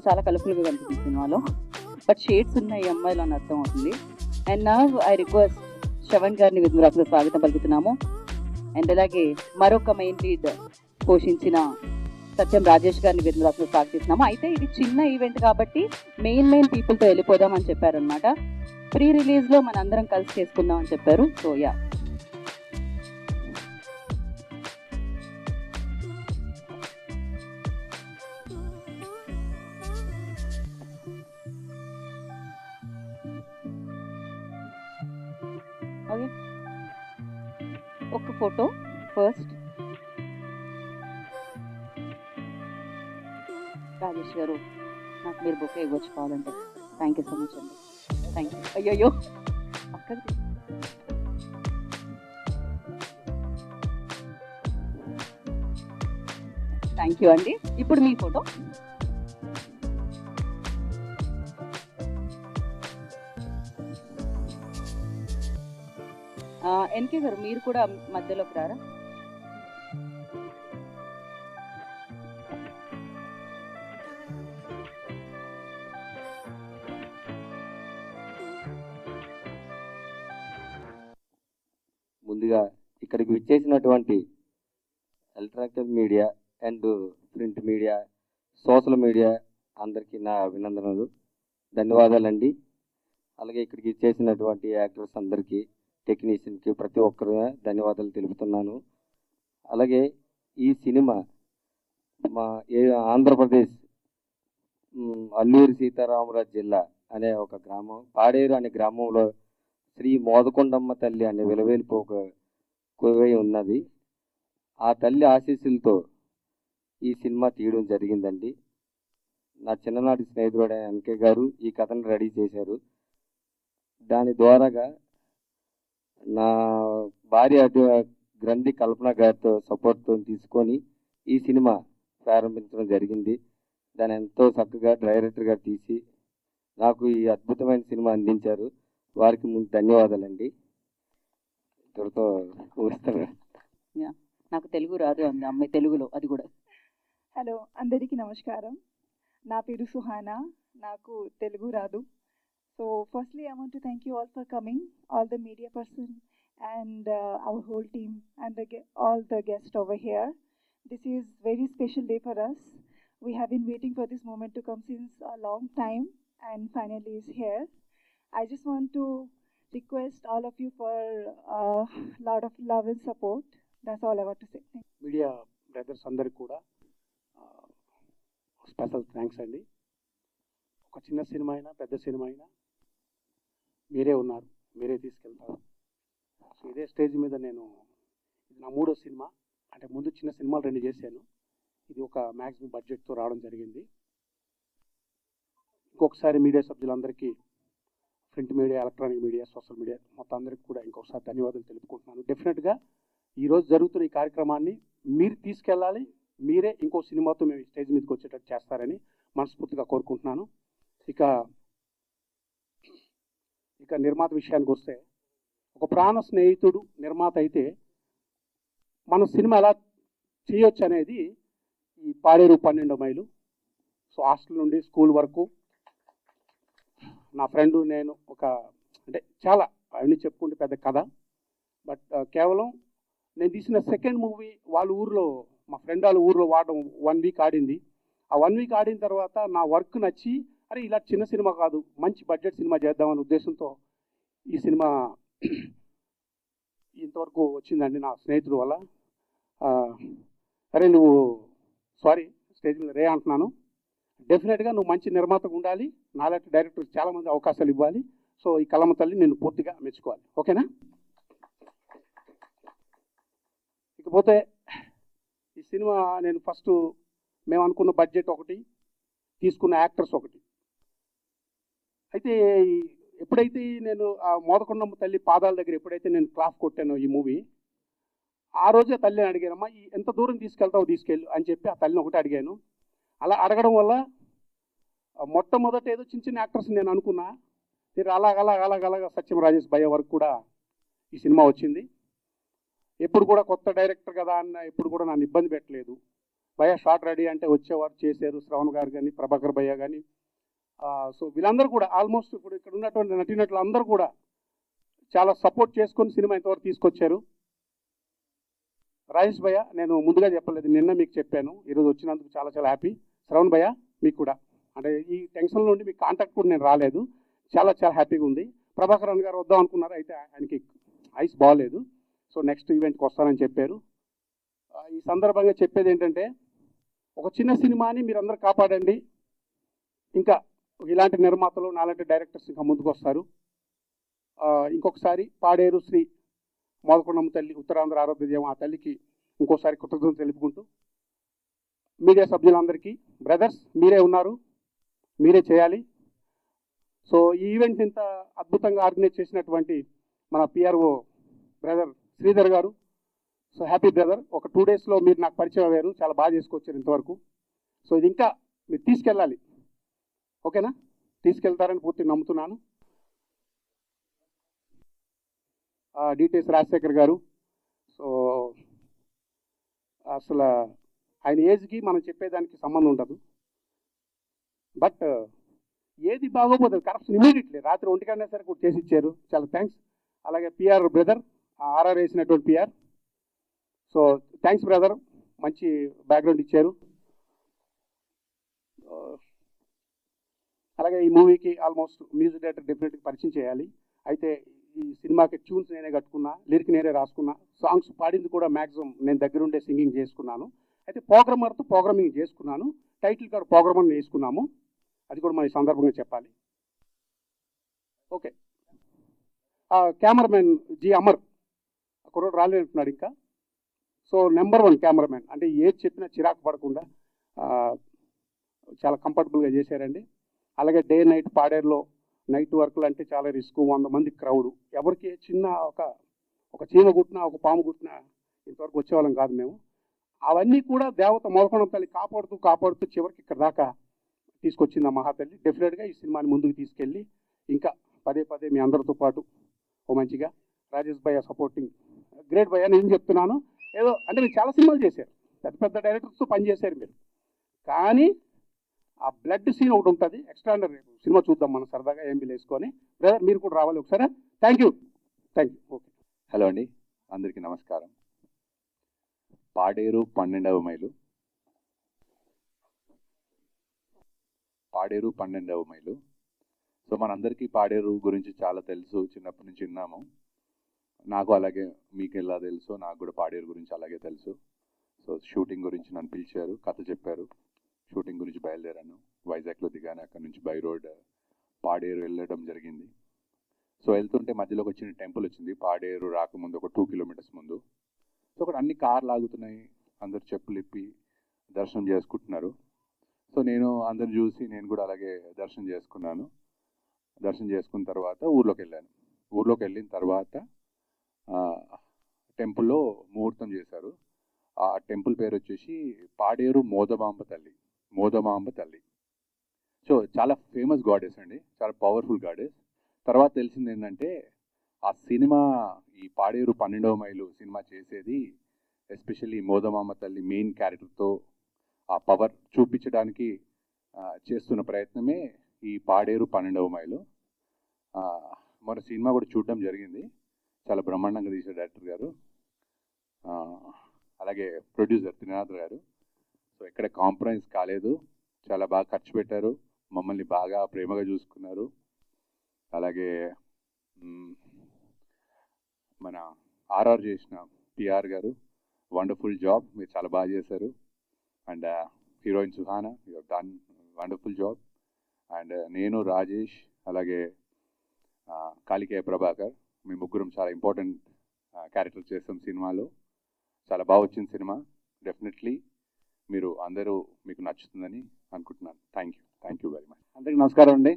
చాలా కలర్ఫుల్గా కనిపిస్తుంది సినిమాలో, బట్ షేడ్స్ ఉన్నాయి ఈ అమ్మాయిలో అని అర్థం అవుతుంది. అండ్ నా ఐ రిక్వెస్ట్ శ్రవణ్ గారిని విద్యురాకులో స్వాగతం పలుకుతున్నాము. అండ్ అలాగే మరొక మెయిన్ లీడ్ పోషించిన సత్యం రాజేష్ గారిని విద్యురాకులో స్వాగతిస్తున్నాము. అయితే ఇది చిన్న ఈవెంట్ కాబట్టి మెయిన్ పీపుల్తో వెళ్ళిపోదామని చెప్పారనమాట. ప్రీ రిలీజ్లో మన అందరం కలిసి చేసుకుందాం అని చెప్పారు. సో యా, ఓకే, ఒక ఫోటో ఫస్ట్. రాజేష్ గారు, నాకు మీరు బుక్ ఇవ్వచ్చు కావాలంటే. థ్యాంక్ యూ సో మచ్ అండి. Thank you. అయ్యో అక్కడికి థ్యాంక్ యూ అండి. ఇప్పుడు మీ ఫోటో. ఎన్కే గారు, మీరు కూడా మధ్యలోకి రారా? ముందుగా ఇక్కడికి విచ్చేసినటువంటి electronic media and print media, social media అందరికీ నా అభినందనలు, ధన్యవాదాలండి. అలాగే ఇక్కడికి విచ్చేసినటువంటి యాక్టర్స్ అందరికీ, టెక్నీషియన్కి, ప్రతి ఒక్కరు ధన్యవాదాలు తెలుపుతున్నాను. అలాగే ఈ సినిమా మా ఆంధ్రప్రదేశ్ అల్లూరి సీతారామరాజు జిల్లా అనే ఒక గ్రామం, పాడేరు అనే గ్రామంలో శ్రీ మోదకొండమ్మ తల్లి అనే విలవేలిపోక కొలువై ఉన్నది. ఆ తల్లి ఆశీస్సులతో ఈ సినిమా తీయడం జరిగిందండి. నా చిన్ననాటి స్నేహితుడు ఎన్కే గారు ఈ కథను రెడీ చేశారు. దాని ద్వారాగా నా భార్య గ్రంథి కల్పన గారితో సపోర్ట్తో తీసుకొని ఈ సినిమా ప్రారంభించడం జరిగింది. దాన్ని ఎంతో చక్కగా డైరెక్టర్ గారు తీసి నాకు ఈ అద్భుతమైన సినిమా అందించారు. వారికి ముందు ధన్యవాదాలండి. ఇక్కడితో ముగిస్తాను. నాకు తెలుగు రాదు అంది అమ్మాయి, తెలుగులో అది కూడా. హలో, అందరికీ నమస్కారం. నా పేరు సుహానా, నాకు తెలుగు రాదు. So firstly I want to thank you all for coming, all the media person and our whole team and all the guests over here. This is very special day for us. We have been waiting for this moment to come since a long time and finally is here. I just want to request all of you for a lot of love and support. That's all I want to say. Media brothers అందరికి కూడా special thanks అండి. ఒక చిన్న cinema అయినా పెద్ద cinema అయినా మీరే ఉన్నారు, మీరే తీసుకెళ్తారు. సో ఇదే స్టేజ్ మీద నేను, ఇది నా 3వ సినిమా. అంటే ముందు చిన్న సినిమాలు 2 చేశాను, ఇది ఒక మ్యాక్సిమం బడ్జెట్తో రావడం జరిగింది. ఇంకొకసారి మీడియా సభ్యులందరికీ, print media, electronic media, social media మొత్తం అందరికీ కూడా ఇంకొకసారి ధన్యవాదాలు తెలుపుకుంటున్నాను. డెఫినెట్గా ఈరోజు జరుగుతున్న ఈ కార్యక్రమాన్ని మీరు తీసుకెళ్ళాలి, మీరే ఇంకో సినిమాతో మేము స్టేజ్ మీదకి వచ్చేటట్టు చేస్తారని మనస్ఫూర్తిగా కోరుకుంటున్నాను. ఇక నిర్మాత విషయానికి వస్తే, ఒక ప్రాణ స్నేహితుడు నిర్మాత అయితే మన సినిమా ఎలా చేయొచ్చు అనేది ఈ పాడేరు 12 మైలు. సో హాస్టల్ నుండి స్కూల్ వరకు నా ఫ్రెండ్ నేను అంటే చాలా అవన్నీ చెప్పుకుంటే పెద్ద కథ. బట్ కేవలం నేను తీసిన సెకండ్ మూవీ వాళ్ళ ఊర్లో, మా ఫ్రెండ్ వాళ్ళ ఊర్లో వాడడం 1 వీక్ ఆడింది. ఆ 1 వీక్ ఆడిన తర్వాత నా వర్క్ నచ్చి, అరే ఇలా చిన్న సినిమా కాదు, మంచి బడ్జెట్ సినిమా చేద్దామనే ఉద్దేశంతో ఈ సినిమా ఇంతవరకు వచ్చిందండి. నా స్నేహితుడు వల్ల. అరే నువ్వు, సారీ స్టేజ్ మీద రే అంటున్నాను, డెఫినెట్గా నువ్వు మంచి నిర్మాతగా ఉండాలి, నాలాంటి డైరెక్టర్ చాలామంది అవకాశాలు ఇవ్వాలి. సో ఈ కలమ తల్లి నేను పూర్తిగా మెచ్చుకోవాలి, ఓకేనా? ఇకపోతే ఈ సినిమా నేను ఫస్ట్ మేము అనుకున్న బడ్జెట్ ఒకటి, తీసుకున్న యాక్టర్స్ ఒకటి. అయితే ఎప్పుడైతే నేను ఆ మోదకొండమ్మ తల్లి పాదాల దగ్గర ఎప్పుడైతే నేను క్లాప్ కొట్టానో ఈ మూవీ, ఆ రోజే తల్లిని అడిగానమ్మా, ఎంత దూరం తీసుకెళ్తావు తీసుకెళ్ళు అని చెప్పి ఆ తల్లిని ఒకటి అడిగాను. అలా అడగడం వల్ల మొట్టమొదట ఏదో చిన్న చిన్న యాక్టర్స్ నేను అనుకున్నా, మీరు అలాగ సత్యం రాజేష్ భయ్య వరకు కూడా ఈ సినిమా వచ్చింది. ఎప్పుడు కూడా కొత్త డైరెక్టర్ కదా అన్న ఎప్పుడు కూడా నన్ను ఇబ్బంది పెట్టలేదు. భయ్య షార్ట్ రెడీ అంటే వచ్చేవారు చేశారు, శ్రవణ్ గారు కానీ ప్రభాకర్ భయ్య కానీ. సో వీళ్ళందరూ కూడా ఆల్మోస్ట్ ఇప్పుడు ఇక్కడ ఉన్నటువంటి నటీనటులు అందరూ కూడా చాలా సపోర్ట్ చేసుకొని సినిమా ఇంతవరకు తీసుకొచ్చారు. రాజేష్ భయ్య నేను ముందుగా చెప్పలేదు, నిన్న మీకు చెప్పాను, ఈరోజు వచ్చినందుకు చాలా చాలా హ్యాపీ. శ్రవణ్ భయ్య మీకు కూడా, అంటే ఈ టెన్షన్ నుండి మీకు కాంటాక్ట్ కూడా నేను రాలేదు, చాలా చాలా హ్యాపీగా ఉంది. ప్రభాకరన్ గారు వద్దాం అనుకున్నారు, అయితే ఆయనకి ఐస్ బాగాలేదు, సో నెక్స్ట్ ఈవెంట్కి వస్తానని చెప్పారు. ఈ సందర్భంగా చెప్పేది ఏంటంటే, ఒక చిన్న సినిమాని మీరు అందరూ కాపాడండి, ఇంకా ఇలాంటి నిర్మాతలు నాలాంటి డైరెక్టర్స్ ఇంకా ముందుకు వస్తారు. ఇంకొకసారి పాడేరు శ్రీ మోదకొండమ్మ తల్లి ఉత్తరాంధ్ర ఆరోగ్యదేవం ఆ తల్లికి ఇంకోసారి కృతజ్ఞతలు తెలుపుకుంటూ, మీడియా సభ్యులందరికీ బ్రదర్స్ మీరే ఉన్నారు, మీరే చేయాలి. సో ఈ ఈవెంట్ ఇంత అద్భుతంగా ఆర్గనైజ్ చేసినటువంటి మన పిఆర్ఓ బ్రదర్ శ్రీధర్ గారు, సో హ్యాపీ బ్రదర్. ఒక 2 డేస్లో మీరు నాకు పరిచయం అయ్యారు, చాలా బాగా చేసుకొచ్చారు ఇంతవరకు. సో ఇది ఇంకా మీరు తీసుకెళ్ళాలి, ఓకేనా? తీసుకెళ్తారని పూర్తిగా నమ్ముతున్నాను. డిటిఎస్ రాజశేఖర్ గారు, సో అసలు ఆయన ఏజ్కి మనం చెప్పేదానికి సంబంధం ఉండదు, బట్ ఏది బాగోపోతుంది కరప్షన్ ఇమీడియట్లీ రాత్రి 1 గంటనే సరే కూడా చేసి ఇచ్చారు, చాలా థ్యాంక్స్. అలాగే పిఆర్ బ్రదర్, ఆర్ఆర్ వేసినటువంటి పిఆర్, సో థ్యాంక్స్ బ్రదర్, మంచి బ్యాక్గ్రౌండ్ ఇచ్చారు. అలాగే ఈ మూవీకి ఆల్మోస్ట్ మ్యూజిక్ డైరెక్టర్ డెఫినెట్గా పరిచయం చేయాలి. అయితే ఈ సినిమాకి ట్యూన్స్ నేనే కట్టుకున్నా, లిరిక్ నేనే రాసుకున్నా, సాంగ్స్ పాడింది కూడా మ్యాక్సిమం నేను దగ్గరుండే సింగింగ్ చేసుకున్నాను. అయితే ప్రోగ్రామర్తో ప్రోగ్రామింగ్ చేసుకున్నాను, టైటిల్ కార్డ్ ప్రోగ్రామర్ వేసుకున్నాము, అది కూడా మన ఈ సందర్భంగా చెప్పాలి. ఓకే, కెమెరామెన్ జి అమర్ కుర్రోడు రాలేనంటున్నాడు ఇంకా. సో నెంబర్ 1 కెమెరామెన్, అంటే ఏది చెప్పినా చిరాకు పడకుండా చాలా కంఫర్టబుల్గా చేశారండి. అలాగే డే నైట్ పాడేరులో నైట్ వర్క్లు అంటే చాలా రిస్క్, 100 మంది క్రౌడ్, ఎవరికి చిన్న ఒక చీమ కుట్టినా ఒక పాము కుట్టినా ఇంతవరకు వచ్చేవాళ్ళం కాదు మేము. అవన్నీ కూడా దేవత మోదకొండమ్మ తల్లి కాపాడుతూ చివరికి ఇక్కడ దాకా తీసుకొచ్చింది ఆ మహాతల్లి. డెఫినెట్గా ఈ సినిమాని ముందుకు తీసుకెళ్ళి ఇంకా పదే మీ అందరితో పాటు ఓ మంచిగా రాజేష్ భయ్య సపోర్టింగ్ గ్రేట్ భయ్య. నేను చెప్తున్నాను ఏదో అంటే మీరు చాలా సినిమాలు చేశారు, పెద్ద డైరెక్టర్స్తో పనిచేశారు మీరు, కానీ ఆ బ్లడ్ సీన్ ఒకటి ఉంటుంది ఎక్స్ట్రాడనరీ. సినిమా చూద్దాం మనం సరదాగా ఎంబీలు వేసుకొని. బ్రదర్ మీరు కూడా రావాలి ఒకసారి. Thank you. ఓకే, హలో అండి, అందరికీ నమస్కారం. పాడేరు 12వ మైలు. సో మనందరికీ పాడేరు గురించి చాలా తెలుసు, చిన్నప్పటి నుంచి విన్నాము. నాకు అలాగే మీకు ఎలా తెలుసో నాకు కూడా పాడేరు గురించి అలాగే తెలుసు. సో షూటింగ్ గురించి నన్ను పిలిచారు, కథ చెప్పారు, షూటింగ్ గురించి బయలుదేరాను. వైజాగ్లో దిగాను, అక్కడ నుంచి బై రోడ్ పాడేరు వెళ్ళడం జరిగింది. సో వెళ్తుంటే మధ్యలో ఒక చిన్న టెంపుల్ వచ్చింది, పాడేరు రాకముందు ఒక 2 కిలోమీటర్స్ ముందు. సో అక్కడ అన్ని కార్లు ఆగుతున్నాయి, అందరు చెప్పులు ఇప్పి దర్శనం చేసుకుంటున్నారు. సో నేను అందరు చూసి నేను కూడా అలాగే దర్శనం చేసుకున్నాను. దర్శనం చేసుకున్న తర్వాత ఊర్లోకి వెళ్ళిన తర్వాత టెంపుల్లో ముహూర్తం చేశారు. ఆ టెంపుల్ పేరు వచ్చేసి పాడేరు మోదమాంబ తల్లి. సో చాలా ఫేమస్ గాడెస్ అండి, చాలా పవర్ఫుల్ గాడెస్. తర్వాత తెలిసింది ఏంటంటే ఆ సినిమా ఈ పాడేరు 12వ మైలు సినిమా చేసేది ఎస్పెషల్లీ మోదమాంబ తల్లి మెయిన్ క్యారెక్టర్తో ఆ పవర్ చూపించడానికి చేస్తున్న ప్రయత్నమే ఈ పాడేరు 12వ మైలు. మన సినిమా కూడా చూడడం జరిగింది, చాలా బ్రహ్మాండంగా తీశారు డైరెక్టర్ గారు, అలాగే ప్రొడ్యూసర్ త్రినాథ్ గారు. సో ఎక్కడ కాంప్రమైజ్ కాలేదు, చాలా బాగా ఖర్చు పెట్టారు, మమ్మల్ని బాగా ప్రేమగా చూసుకున్నారు. అలాగే మన ఆర్ఆర్ చేసిన పిఆర్ గారు వండర్ఫుల్ జాబ్, మీరు చాలా బాగా చేశారు. And heroine Suhana, you have done wonderful job. And నేను రాజేష్ అలాగే కాళికేయ ప్రభాకర్, మీ ముగ్గురం చాలా ఇంపార్టెంట్ క్యారెక్టర్ చేస్తాం సినిమాలో. చాలా బాగా వచ్చింది సినిమా, డెఫినెట్లీ అందరూ మీకు నచ్చుతుందని అనుకుంటున్నాను. Thank you very much. అందరికీ నమస్కారం అండి.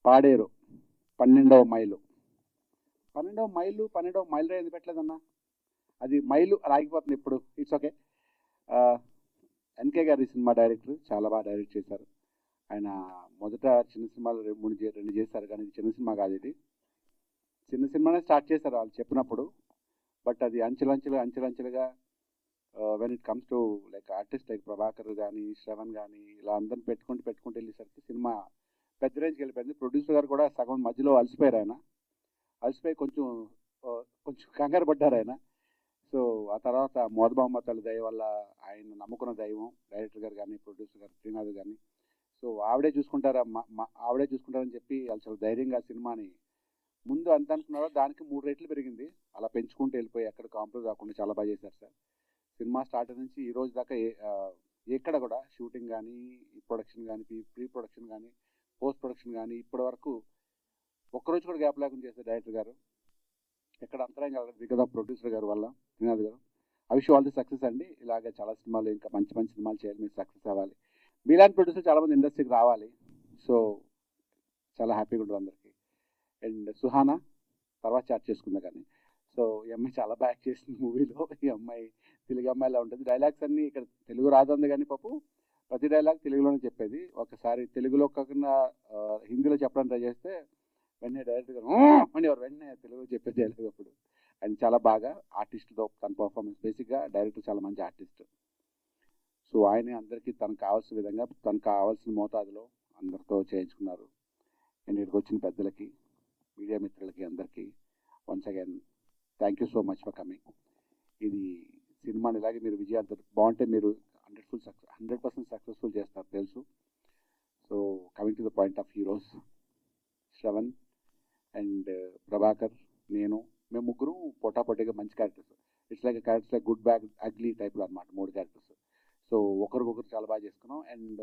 పాడేరు 12వ మైలు 12వ మైలు ఎందుకు పెట్టలేదన్నా, అది మైలు ఆగిపోతుంది ఇప్పుడు. It's okay. ఎన్కే గారి సినిమా డైరెక్టర్ చాలా బాగా డైరెక్ట్ చేశారు. ఆయన మొదట చిన్న సినిమాలు 2 చేశారు, కానీ ఇది చిన్న సినిమా కాదు, ఇది చిన్న సినిమానే స్టార్ట్ చేశారు వాళ్ళు చెప్పినప్పుడు. బట్ అది అంచెలంచెలుగా when it comes to like artist like Prabhakar కానీ శ్రవణ్ కానీ ఇలా అందరిని పెట్టుకుంటూ వెళ్ళేసరికి సినిమా పెద్ద రేంజ్కి వెళ్ళిపోయింది. ప్రొడ్యూసర్ గారు కూడా సగం మధ్యలో అలసిపోయారు. ఆయన అలసిపోయి కొంచెం కంగారు పడ్డారు ఆయన. సో ఆ తర్వాత మోదబామ్మ తల్లి దయ వల్ల ఆయన నమ్ముకున్న దైవం డైరెక్టర్ గారు కానీ ప్రొడ్యూసర్ గారు శ్రీనాథ్ కానీ, సో ఆవిడే చూసుకుంటారని చెప్పి వాళ్ళు చాలా ధైర్యంగా సినిమాని ముందు అంత అనుకున్నారో దానికి 3 రెట్లు పెరిగింది. అలా పెంచుకుంటూ వెళ్ళిపోయి ఎక్కడ కాంప్రమైజ్ కాకుండా చాలా బాగా చేశారు సార్. సినిమా స్టార్ట్ నుంచి ఈ రోజు దాకా ఎక్కడ కూడా షూటింగ్ కానీ ప్రొడక్షన్ కానీ ప్రీ ప్రొడక్షన్ కానీ పోస్ట్ ప్రొడక్షన్ కానీ ఇప్పటి వరకు ఒక్కరోజు కూడా గ్యాప్ లేకుండా చేశారు డైరెక్టర్ గారు. ఎక్కడ అంతరాయం కలగదు బికాజ్ ఆఫ్ ప్రొడ్యూసర్ గారు వల్ల శ్రీనాథ్ గారు. I wish all the success అండి. ఇలాగే చాలా సినిమాలు ఇంకా మంచి సినిమాలు చేయాలి, మీరు సక్సెస్ అవ్వాలి. మీలాంటి ప్రొడ్యూసర్ చాలామంది ఇండస్ట్రీకి రావాలి. సో చాలా హ్యాపీగా ఉంటుంది అందరికీ. అండ్ సుహానా తర్వాత చాట్ చేసుకుందా కానీ, సో ఈ అమ్మాయి చాలా బాగా చేసింది మూవీలో. ఈ అమ్మాయి తెలుగు అమ్మాయిలా ఉంటుంది. డైలాగ్స్ అన్నీ ఇక్కడ తెలుగు రాదంది కానీ పాపు ప్రతి డైలాగ్ తెలుగులోనే చెప్పేది. ఒకసారి తెలుగులో కాకుండా హిందీలో చెప్పడానికి ట్రై చేస్తే వెంటనే డైరెక్ట్గా అనేవారు, వెంటనే తెలుగులో చెప్పేది డైలాగ్ అప్పుడు. అండ్ చాలా బాగా ఆర్టిస్ట్తో తన పర్ఫార్మెన్స్, బేసిక్గా డైరెక్టర్ చాలా మంచి ఆర్టిస్ట్. సో ఆయన అందరికీ తనకు కావాల్సిన విధంగా తనకు కావాల్సిన మోతాదులో అందరితో చేయించుకున్నారు. అండ్ ఇక్కడికి వచ్చిన పెద్దలకి, మీడియా మిత్రులకి అందరికీ once again thank you so much for coming. ఇది సినిమాని ఇలాగే మీరు విజయాలు బాగుంటే మీరు 100% సక్సెస్ఫుల్ చేస్తారు తెలుసు. So coming to the point of heroes, Shravan and Prabhakar, మేము ముగ్గురు పోటాపోటీగా మంచి characters. It's like characters like good bad ugly టైప్లో అనమాట, 3 క్యారెక్టర్స్. సో ఒకరికొకరు చాలా బాగా చేసుకున్నాం. అండ్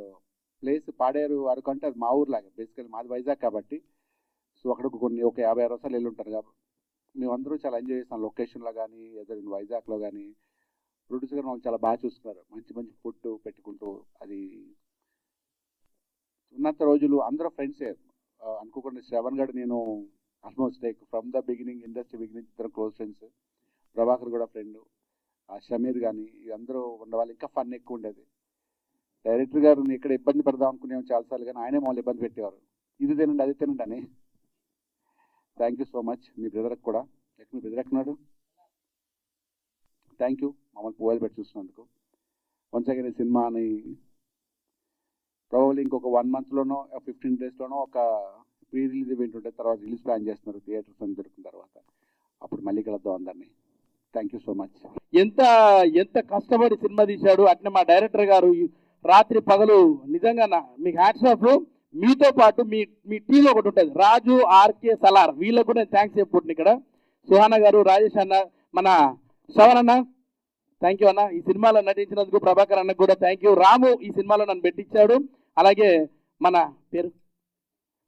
ప్లేస్ పాడేరు అరకు అంటే అది మా ఊరులాగా, బేసికల్లీ మాది వైజాగ్ కాబట్టి. సో అక్కడికి ఒక 50 సార్లు వెళ్ళి ఉంటారు కాబట్టి మేమందరూ చాలా ఎంజాయ్ చేస్తాం లొకేషన్లో కానీ ఏదో వైజాగ్లో కానీ. ప్రొడ్యూసర్ గారు మమ్మల్ని చాలా బాగా చూసుకున్నారు, మంచి ఫుడ్ పెట్టుకుంటూ. అది ఉన్నంత రోజులు అందరూ ఫ్రెండ్సే. అనుకోకుండా శ్రవణ్ గారు నేను almost like from the beginning, industry beginning ఇద్దరు క్లోజ్ ఫ్రెండ్స్. ప్రభాకర్ కూడా ఫ్రెండ్, షమీర్ కానీ అందరూ ఉన్నవాళ్ళు ఇంకా ఫన్ ఎక్కువ ఉండేది. డైరెక్టర్ గారు ఇక్కడ ఇబ్బంది పెడదాం అనుకునేవాం చాలాసార్లు, కానీ ఆయనే మమ్మల్ని ఇబ్బంది పెట్టేవారు, ఇది తినండి అది తినండి అని. Thank you so much. మీ బ్రదర్కి కూడా, మీ బ్రదర్ ఎక్కడున్నాడు? థ్యాంక్ యూ మమ్మల్ని పోవాలి పెట్టి చూసినందుకు. వన్స్ అగైన్ ఈ సినిమాని ప్రాబబ్లీ ఇంకొక 1 monthలోనో 15 daysలోనో ఒక ప్రీ రిలీజ్ ఈవెంట్ ఉంటుంది. తర్వాత రిలీజ్ ప్లాన్ చేస్తున్నారు థియేటర్స్ అని దొరికిన తర్వాత. అప్పుడు మళ్ళీ కలుద్దాం అందరినీ. Thank you so much. ఎంత కష్టపడి సినిమా తీశాడు. అట్నే మా డైరెక్టర్ గారు రాత్రి పగలు నిజంగా మీకు హ్యాట్స్ ఆఫ్. మీతో పాటు మీ టీం ఒకటి ఉంటుంది, రాజు, ఆర్కే, సలార్, వీళ్ళకు కూడా నేను థ్యాంక్స్ చెప్పుకుంటున్నాను. ఇక్కడ సుహానా గారు, రాజేష్ అన్న, మన శ్రవణ్ అన్న థ్యాంక్ యూ అన్న. ఈ సినిమాలో నటించినందుకు ప్రభాకర్ అన్నకు కూడా థ్యాంక్ యూ. రాము ఈ సినిమాలో నన్ను పెట్టించాడు. అలాగే మన పేరు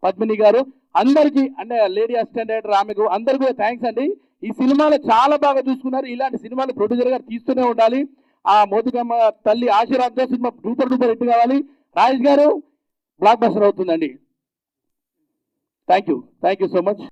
పద్మిని గారు, అందరికీ అంటే లేడీ అసిస్టెంట్ డైరెక్టర్ ఆమెకు అందరికీ కూడా థ్యాంక్స్ అండి. ఈ సినిమాలో చాలా బాగా చూసుకున్నారు. ఇలాంటి సినిమాలు ప్రొడ్యూసర్ గారు తీస్తూనే ఉండాలి. ఆ మోతుకమ్మ తల్లి ఆశీర్వాదంతో సినిమా డూపర్ హిట్ కావాలి. రాజేష్ గారు బ్లాక్ బస్టర్ అవుతుందండి. Thank you so much.